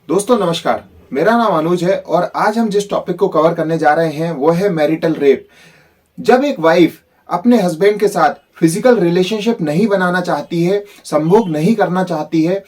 दोस्तों नमस्कार, मेरा नाम अनुज है और आज हम जिस टॉपिक को कवर करने जा रहे हैं वो है मैरिटल रेप। जब एक वाइफ अपने हस्बैंड के साथ फिजिकल रिलेशनशिप नहीं बनाना चाहती है, संभोग नहीं करना चाहती है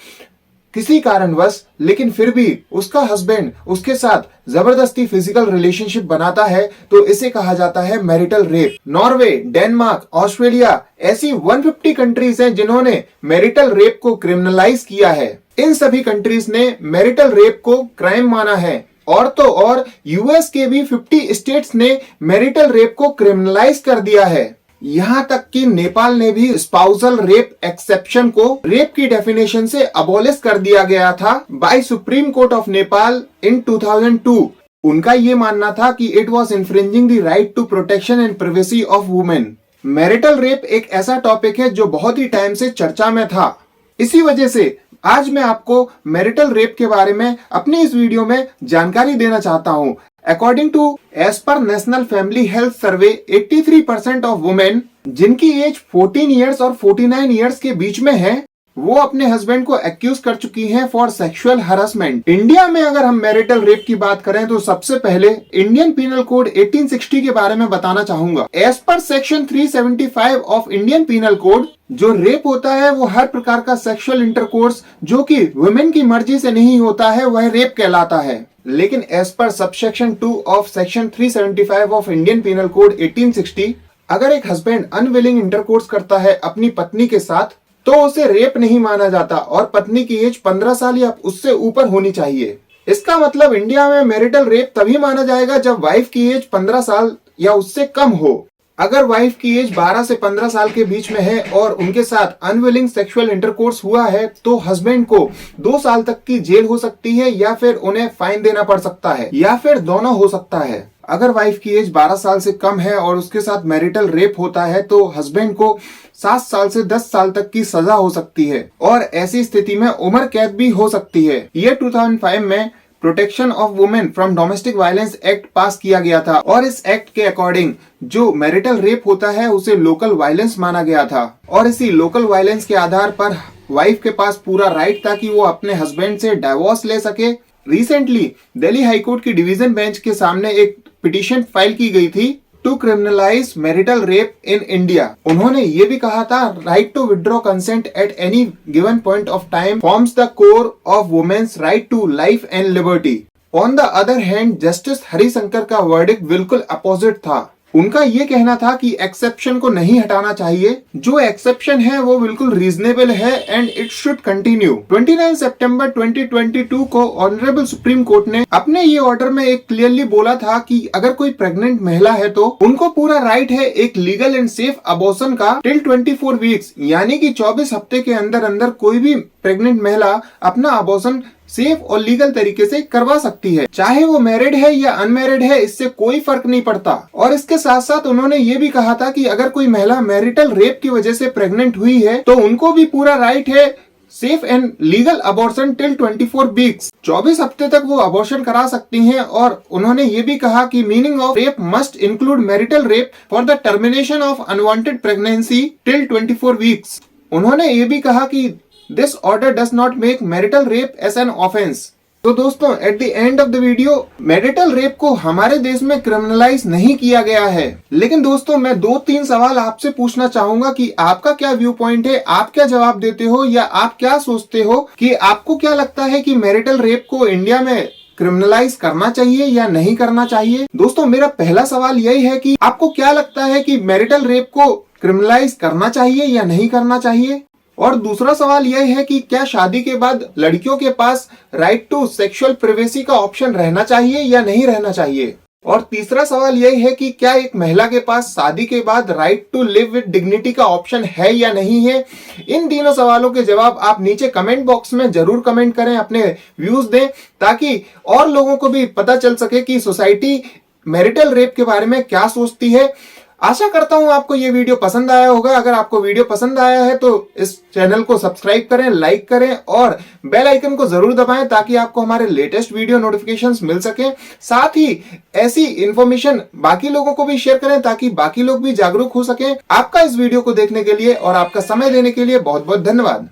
किसी कारणवश, लेकिन फिर भी उसका हस्बैंड उसके साथ जबरदस्ती फिजिकल रिलेशनशिप बनाता है तो इसे कहा जाता है marital rape. Norway, Denmark, Australia ऐसी 150 कंट्रीज हैं जिन्होंने मैरिटल रेप को क्रिमिनलाइज किया है। इन सभी कंट्रीज ने मैरिटल रेप को क्राइम माना है और तो और यूएस के भी 50 स्टेट्स ने मैरिटल रेप को क्रिमिनलाइज कर दिया है। यहाँ तक कि नेपाल ने भी स्पाउसल रेप एक्सेप्शन को रेप की डेफिनेशन से अबॉलिश कर दिया गया था by supreme court of Nepal in 2002। उनका ये मानना था कि it was infringing the right to protection and privacy of women. Marital rape एक ऐसा टॉपिक है जो बहुत ही टाइम से चर्चा में था। इसी वजह से आज मैं आपको मैरिटल रेप के बारे में अपनी इस वीडियो में जानकारी देना चाहता हूँ। According to as per National Family Health Survey, 83% of women जिनकी एज 14 इयर्स और 49 इयर्स के बीच में है, वो अपने हस्बैंड को एक्यूज कर चुकी हैं फॉर सेक्सुअल हरासमेंट। इंडिया में अगर हम मैरिटल रेप की बात करें तो सबसे पहले इंडियन पीनल कोड 1860 के बारे में बताना चाहूंगा। As per section 375 of Indian penal code, जो रेप होता है वो हर प्रकार का सेक्सुअल इंटरकोर्स जो कि वुमेन की मर्जी से नहीं होता है वह रेप कहलाता है। लेकिन as per subsection 2 of section 375 of Indian penal code 1860, अगर एक हस्बैंड अनविलिंग इंटरकोर्स करता है अपनी पत्नी के साथ तो उसे रेप नहीं माना जाता और पत्नी की एज 15 साल या उससे ऊपर होनी चाहिए। इसका मतलब इंडिया में मैरिटल रेप तभी माना जाएगा जब वाइफ की एज 15 साल या उससे कम हो। अगर वाइफ की एज 12 से 15 साल के बीच में है और उनके साथ अनविलिंग सेक्सुअल इंटरकोर्स हुआ है तो हस्बैंड को 2 साल तक की जेल हो सकती है या फिर उन्हें फाइन देना पड़ सकता है या फिर दोनों हो सकता है। अगर वाइफ की एज 12 साल से कम है और उसके साथ मैरिटल रेप होता है तो हस्बैंड को 7 साल से 10 साल तक की सजा हो सकती है और ऐसी स्थिति में उम्र कैद भी हो सकती है। ये 2005 में protection of women from domestic violence act पास किया गया था और इस एक्ट के अकॉर्डिंग जो मैरिटल रेप होता है उसे लोकल वायलेंस माना गया था और इसी लोकल वायलेंस के आधार पर वाइफ के पास पूरा राइट था कि वो अपने हस्बैंड से डाइवोर्स ले सके। रिसेंटली दिल्ली हाईकोर्ट की डिवीजन बेंच के सामने एक पिटीशन फाइल की गई थी to criminalise marital rape in India. उन्होंने ये भी कहा था right to withdraw consent at any given point of time forms the core of women's right to life and liberty. On the other hand justice Harishankar का verdict बिल्कुल opposite था। उनका ये कहना था कि एक्सेप्शन को नहीं हटाना चाहिए, जो एक्सेप्शन है वो बिल्कुल रीजनेबल है एंड इट शुड कंटिन्यू। 29 सितंबर 2022 को ऑनरेबल सुप्रीम कोर्ट ने अपने ये ऑर्डर में एक क्लियरली बोला था कि अगर कोई प्रेग्नेंट महिला है तो उनको पूरा राइट है एक लीगल एंड सेफ अबॉर्शन का टिल 24 वीक्स, यानी कि 24 हफ्ते के अंदर अंदर कोई भी प्रेग्नेंट महिला अपना अबॉर्शन सेफ और लीगल तरीके से करवा सकती है, चाहे वो मैरिड है या अनमैरिड है, इससे कोई फर्क नहीं पड़ता। और इसके साथ साथ उन्होंने ये भी कहा था कि अगर कोई महिला मैरिटल रेप की वजह से प्रेग्नेंट हुई है तो उनको भी पूरा राइट है safe and legal abortion till 24 weeks. 24 हफ्ते तक वो अबॉर्शन करा सकती हैं। और उन्होंने ये भी कहा कि meaning of rape must include marital rape for the termination of unwanted pregnancy till 24 weeks. उन्होंने ये भी कहा कि This order does not make marital rape as an offense। तो दोस्तों at the end of the video marital rape को हमारे देश में क्रिमिनलाइज नहीं किया गया है। लेकिन दोस्तों मैं 2-3 सवाल आपसे पूछना चाहूंगा कि आपका क्या व्यू पॉइंट है, आप क्या जवाब देते हो या आप क्या सोचते हो कि आपको क्या लगता है कि मैरिटल रेप को इंडिया में क्रिमिनलाइज करना चाहिए या नहीं करना चाहिए। दोस्तों मेरा पहला सवाल यही है कि आपको क्या लगता है कि मैरिटल रेप को क्रिमिनलाइज करना चाहिए या नहीं करना चाहिए। और दूसरा सवाल यह है कि क्या शादी के बाद लड़कियों के पास राइट टू सेक्सुअल प्राइवेसी का ऑप्शन रहना चाहिए या नहीं रहना चाहिए। और तीसरा सवाल यह है कि क्या एक महिला के पास शादी के बाद right to live with dignity का ऑप्शन है या नहीं है। इन तीनों सवालों के जवाब आप नीचे कमेंट बॉक्स में जरूर कमेंट करें, अपने व्यूज दें ताकि और लोगों को भी पता चल सके कि सोसाइटी मैरिटल रेप के बारे में क्या सोचती है। आशा करता हूं आपको ये वीडियो पसंद आया होगा। अगर आपको वीडियो पसंद आया है तो इस चैनल को सब्सक्राइब करें, लाइक करें और बेल आइकन को जरूर दबाएं ताकि आपको हमारे लेटेस्ट वीडियो नोटिफिकेशंस मिल सके। साथ ही ऐसी इंफॉर्मेशन बाकी लोगों को भी शेयर करें ताकि बाकी लोग भी जागरूक हो सकें। आपका इस वीडियो को देखने के लिए और आपका समय देने के लिए बहुत बहुत धन्यवाद।